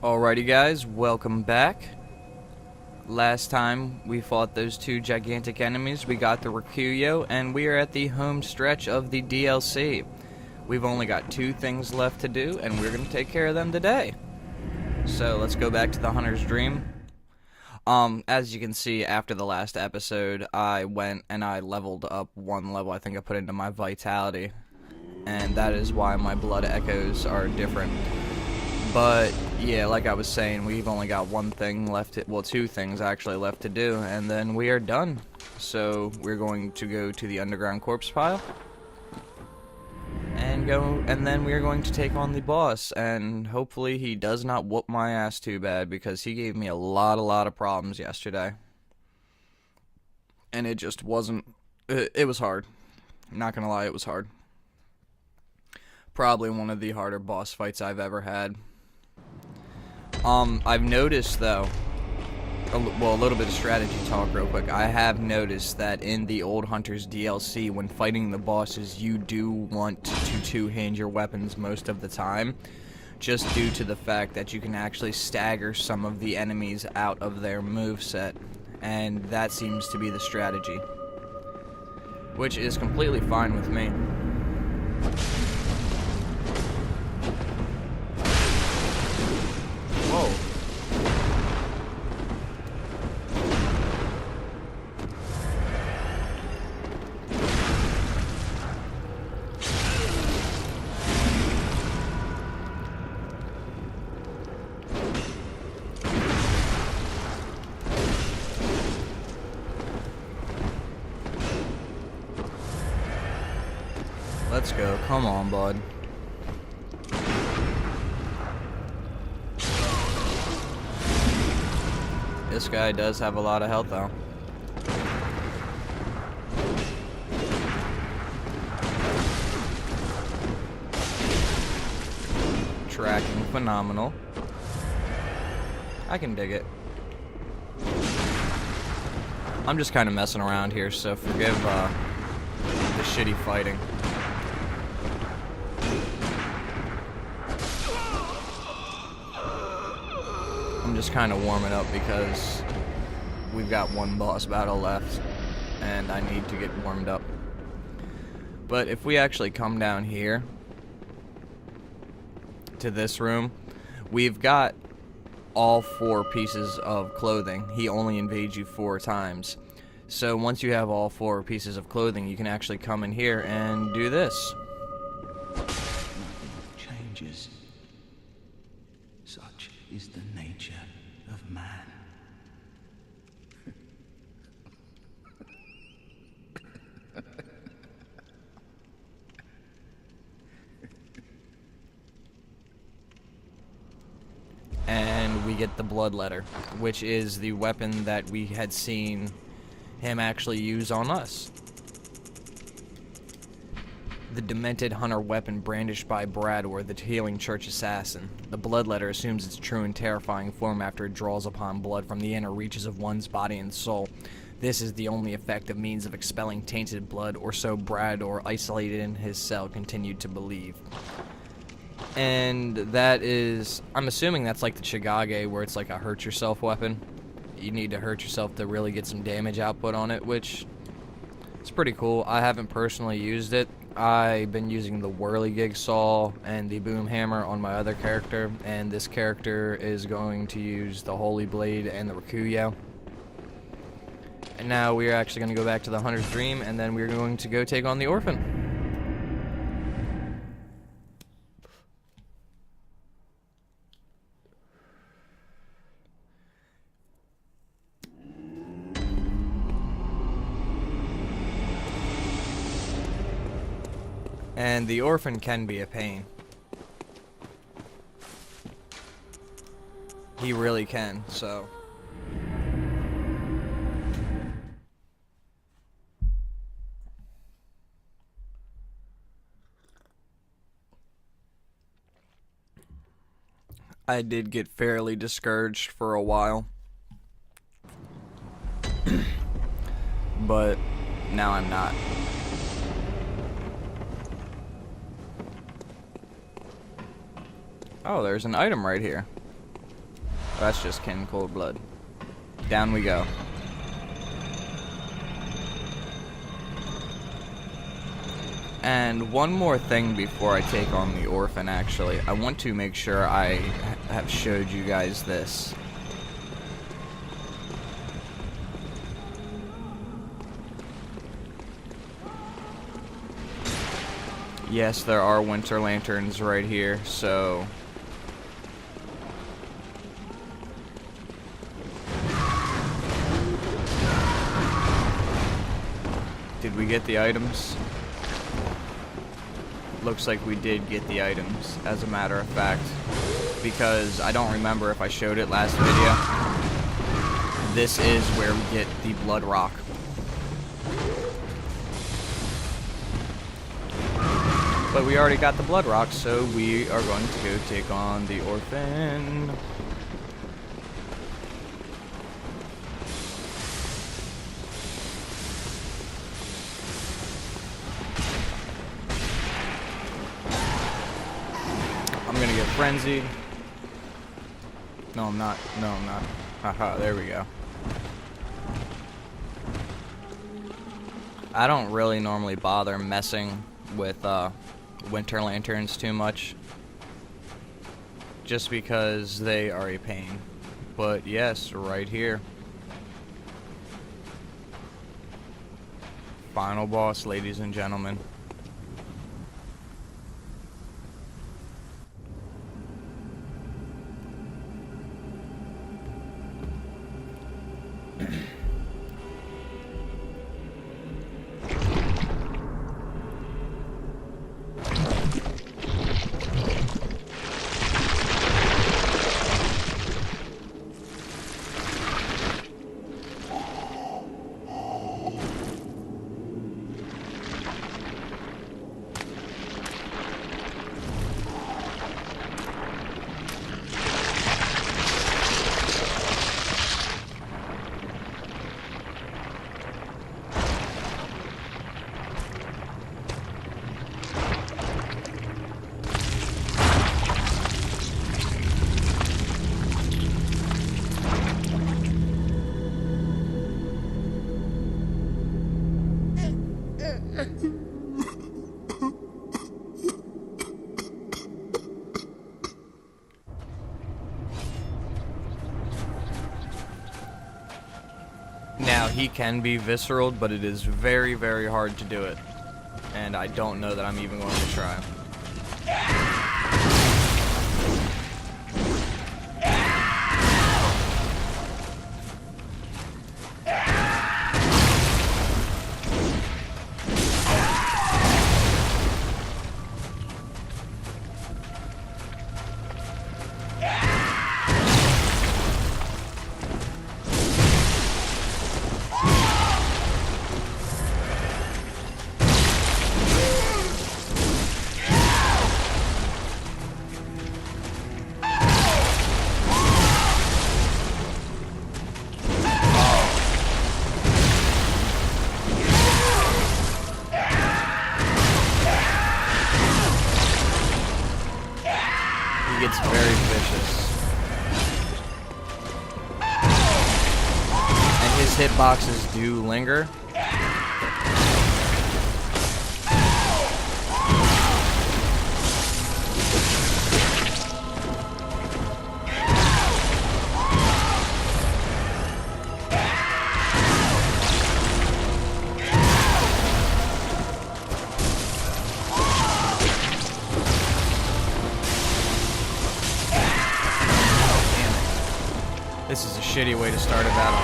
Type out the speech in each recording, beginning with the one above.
Alrighty guys, welcome back. Last time we fought those two gigantic enemies, we got the Rakuyo, and we are at the home stretch of the DLC. We've only got two things left to do, and we're going to take care of them today. So let's go back to the Hunter's Dream. As you can see, after the last episode, I went and I leveled up one level. I think I put into my Vitality, and that is why my blood echoes are different. But yeah, like I was saying, we've only got one thing left, well, two things actually left to do, and then we are done. So we're going to go to the underground corpse pile and then we are going to take on the boss, and hopefully he does not whoop my ass too bad, because he gave me a lot of problems yesterday. And it just wasn't, it was hard. I'm not gonna lie, it was hard. Probably one of the harder boss fights I've ever had. I've noticed though, a little bit of strategy talk real quick. I have noticed that in the Old Hunters DLC, when fighting the bosses, you do want to two-hand your weapons most of the time, just due to the fact that you can actually stagger some of the enemies out of their moveset, and that seems to be the strategy, which is completely fine with me. Whoa. Let's go. Come on, bud. This guy does have a lot of health, though. Tracking phenomenal. I can dig it. I'm just kind of messing around here, so forgive the shitty fighting. I'm just kind of warming up because we've got one boss battle left and I need to get warmed up. But if we actually come down here to this room, we've got all 4 pieces of clothing. He only invades you 4 times. So once you have all 4 pieces of clothing, you can actually come in here and do this. Changes. Such is the nature of man. And we get the Bloodletter, which is the weapon that we had seen him actually use on us. The demented hunter weapon brandished by Brador, the healing church assassin. The Bloodletter assumes its true and terrifying form after it draws upon blood from the inner reaches of one's body and soul. This is the only effective means of expelling tainted blood, or so Brador, isolated in his cell, continued to believe. And that is, I'm assuming that's like the Chigage, where it's like a hurt yourself weapon. You need to hurt yourself to really get some damage output on it, which is pretty cool. I haven't personally used it. I've been using the whirligig saw and the boom hammer on my other character, and this character is going to use the holy blade and the Rakuyo. And now we're actually going to go back to the Hunter's Dream, and then we're going to go take on the Orphan. And the Orphan can be a pain. He really can, so. I did get fairly discouraged for a while. But now I'm not. Oh, there's an item right here. That's just kin cold blood. Down we go. And one more thing before I take on the orphan, actually. I want to make sure I have showed you guys this. Yes, there are winter lanterns right here, so... Did we get the items? Looks like we did get the items, as a matter of fact. Because I don't remember if I showed it last video. This is where we get the blood rock. But we already got the blood rock, so we are going to go take on the orphan. I'm gonna get frenzied. No, I'm not. No, I'm not. Haha, there we go. I don't really normally bother messing with winter lanterns too much, just because they are a pain. But yes, right here. Final boss, ladies and gentlemen. Now, he can be visceral, but it is very, very hard to do it. And I don't know that I'm even going to try. Gets very vicious. And his hitboxes do linger. This is a shitty way to start a battle.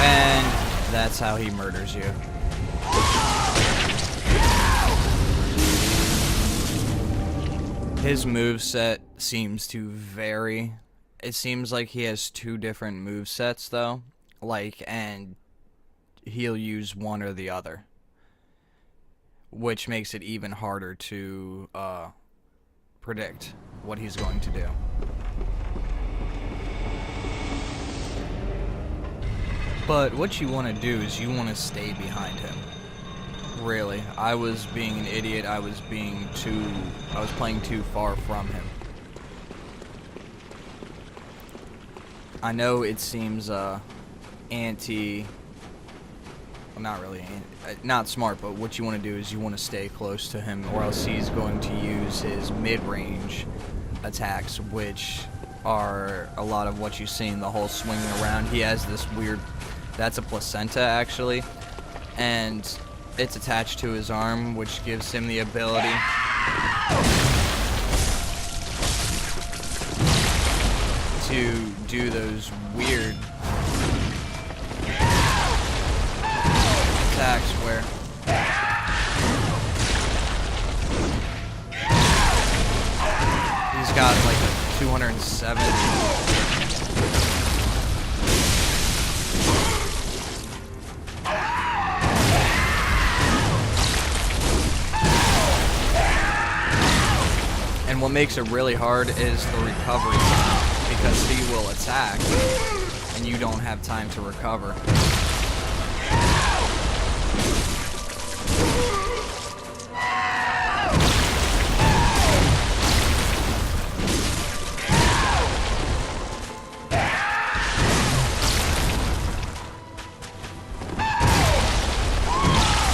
And that's how he murders you. His moveset seems to vary. It seems like he has two different movesets though. And he'll use one or the other, which makes it even harder to predict what he's going to do. But what you want to do is you want to stay behind him. Really. I was being an idiot. I was playing too far from him. I know it seems well, not really not smart, but what you want to do is you want to stay close to him, or else he's going to use his mid-range attacks, which are a lot of what you see in the whole swinging around. He has this weird, that's a placenta actually, and it's attached to his arm, which gives him the ability to do those weird attacks where he's got like a 207. And what makes it really hard is the recovery time, because he will attack and you don't have time to recover.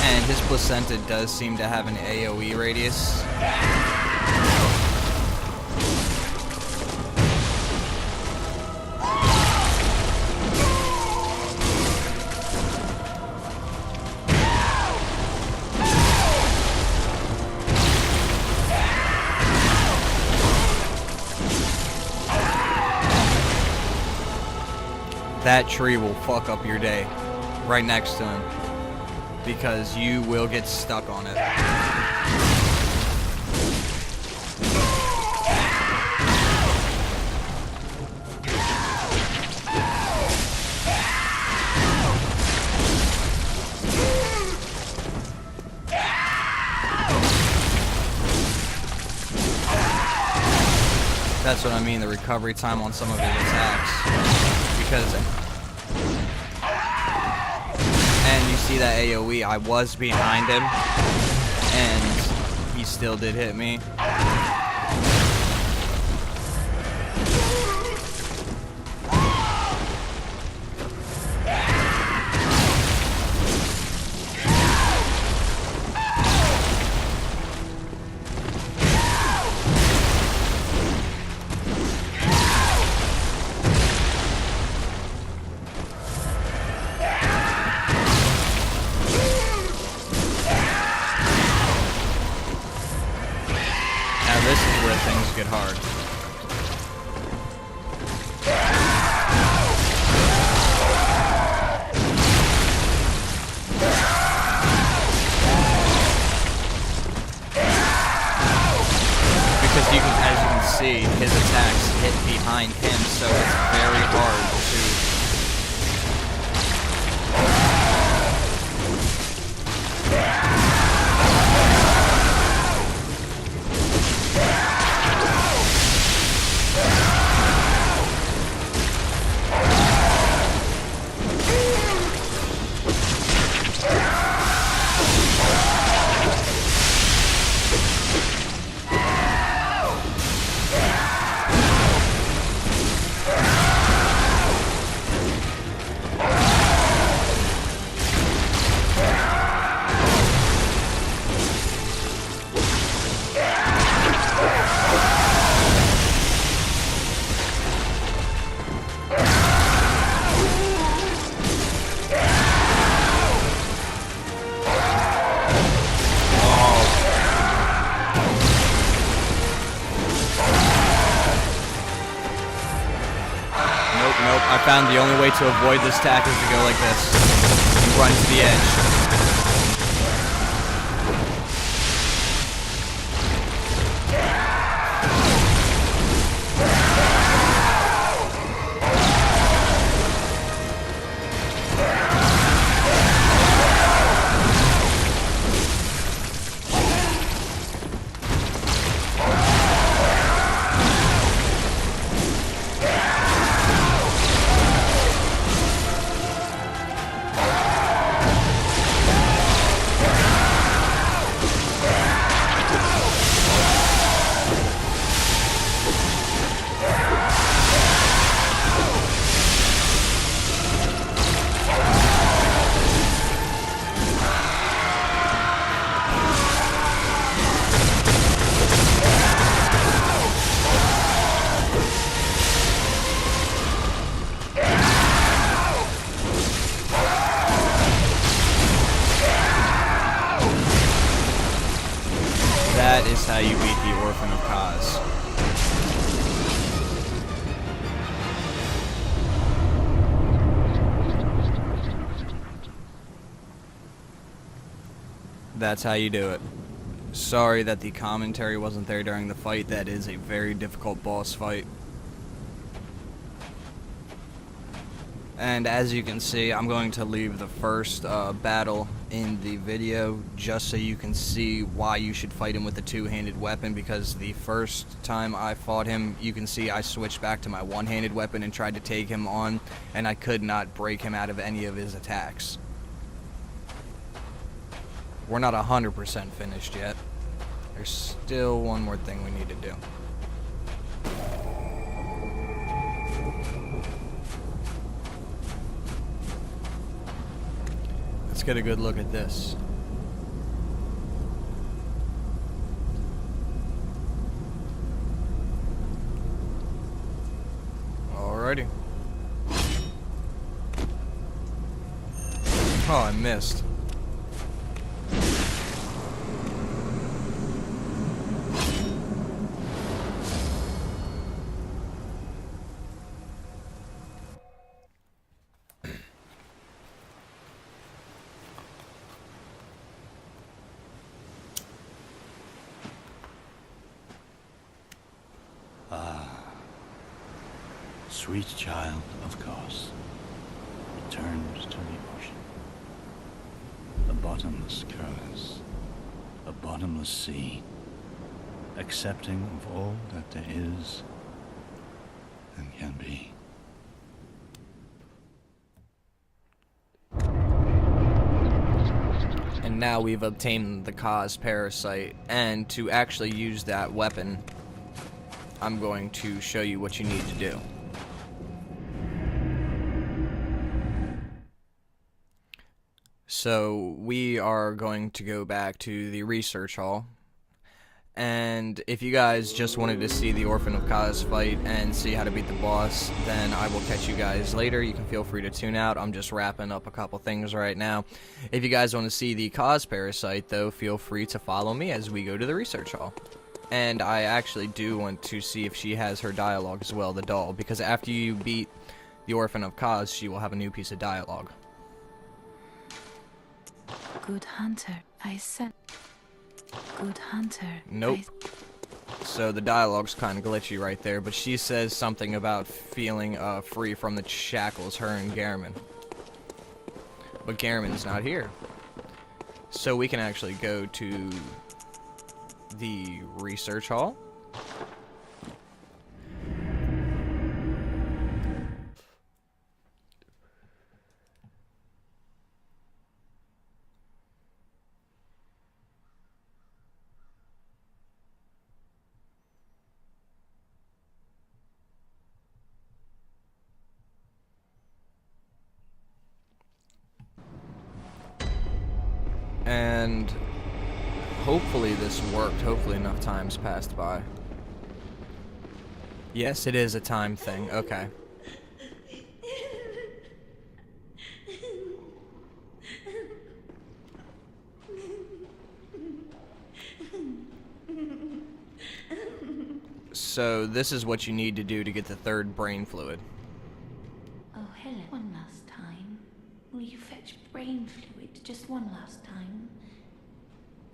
And his placenta does seem to have an AoE radius. That tree will fuck up your day right next to him, because you will get stuck on it. That's what I mean, the recovery time on some of his attacks. Because, and you see that AoE, I was behind him, and he still did hit me. This is where things get hard. Because you can, as you can see, his attacks hit behind him, so it's very hard to... I found the only way to avoid this attack is to go like this. You run to the edge. is how you beat the Orphan of Kos. That's how you do it. Sorry that the commentary wasn't there during the fight. That is a very difficult boss fight. And as you can see, I'm going to leave the first battle in the video just so you can see why you should fight him with the two-handed weapon, because the first time I fought him, you can see I switched back to my one-handed weapon and tried to take him on, and I could not break him out of any of his attacks. We're not 100% finished yet. There's still one more thing we need to do. Let's get a good look at this. Alrighty. Oh, I missed. Sweet child of Kos, returned to the ocean. A bottomless curse, a bottomless sea, accepting of all that there is and can be. And now we've obtained the Kos Parasite, and to actually use that weapon, I'm going to show you what you need to do. So we are going to go back to the research hall, and if you guys just wanted to see the Orphan of Kos fight and see how to beat the boss, then I will catch you guys later. You can feel free to tune out. I'm just wrapping up a couple things right now. If you guys want to see the Kos Parasite, though, feel free to follow me as we go to the research hall. And I actually do want to see if she has her dialogue as well, the doll, because after you beat the Orphan of Kos, she will have a new piece of dialogue. Good hunter, I sent. Good hunter. Nope. So the dialogue's kind of glitchy right there, but she says something about feeling free from the shackles, her and Garamond. But Garamond's not here. So we can actually go to the research hall. And hopefully this worked. Hopefully enough time's passed by. Yes, it is a time thing. Okay. So this is what you need to do to get the third brain fluid. Oh, Helen, one last time. Will you fetch brain fluid just one last time?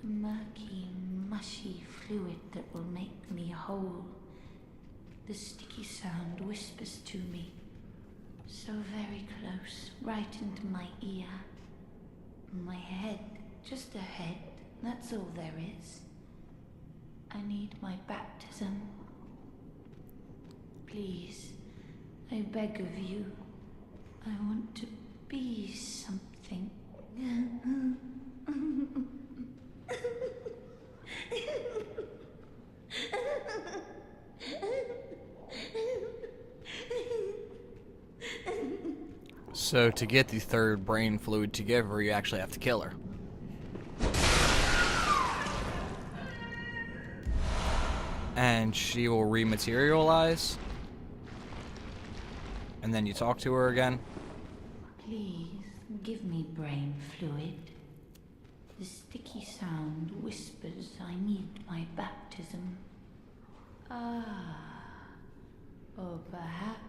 A murky, mushy fluid that will make me whole. The sticky sound whispers to me, so very close, right into my ear. My head, just a head, that's all there is. I need my baptism. Please, I beg of you. I want to be something. So to get the third brain fluid to give her, you actually have to kill her. And she will rematerialize. And then you talk to her again. Please, give me brain fluid. The sticky sound whispers I need my baptism. Or perhaps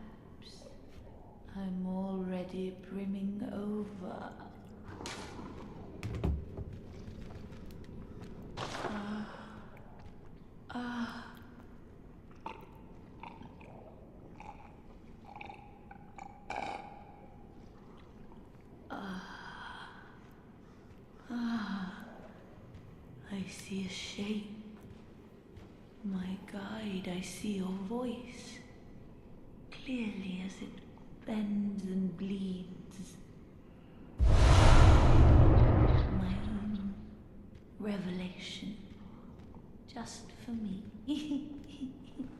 I'm already brimming over. I see a shape. My guide, I see your voice. Clearly as it bends and bleeds. My own revelation. Just for me.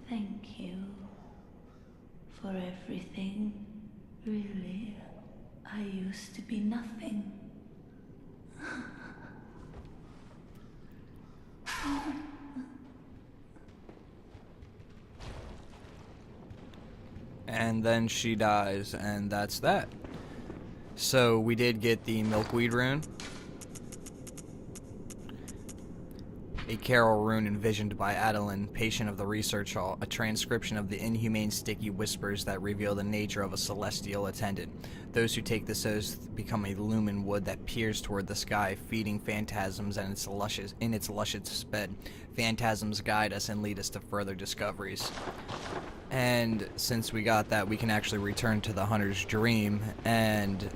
Thank you. For everything. Really, I used to be nothing. And then she dies, and that's that. So we did get the Milkweed Rune, a Carol rune envisioned by Adeline, patient of the research hall, a transcription of the inhumane sticky whispers that reveal the nature of a celestial attendant. Those who take this oath become a lumen wood that peers toward the sky, feeding phantasms in its luscious bed. Phantasms guide us and lead us to further discoveries. And since we got that, we can actually return to the hunter's dream, and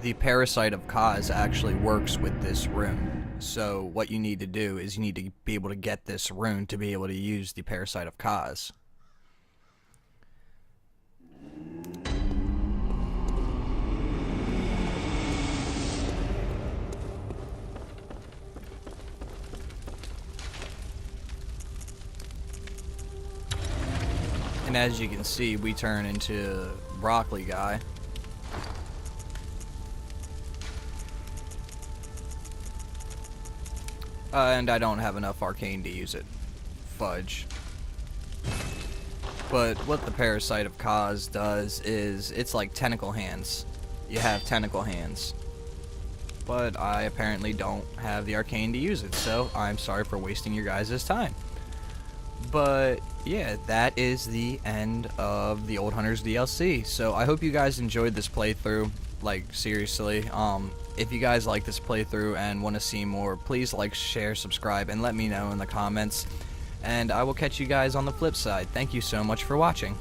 the Parasite of Kos actually works with this rune. So what you need to do is you need to be able to get this rune to be able to use the Parasite of Kos. And as you can see, we turn into Broccoli Guy. And I don't have enough arcane to use it. Fudge. But what the Parasite of Kos does is, it's like tentacle hands. You have tentacle hands. But I apparently don't have the arcane to use it, so I'm sorry for wasting your guys' time. But yeah, that is the end of the Old Hunters DLC. So I hope you guys enjoyed this playthrough. Like, seriously, if you guys like this playthrough and want to see more, please like, share, subscribe, and let me know in the comments. And I will catch you guys on the flip side. Thank you so much for watching.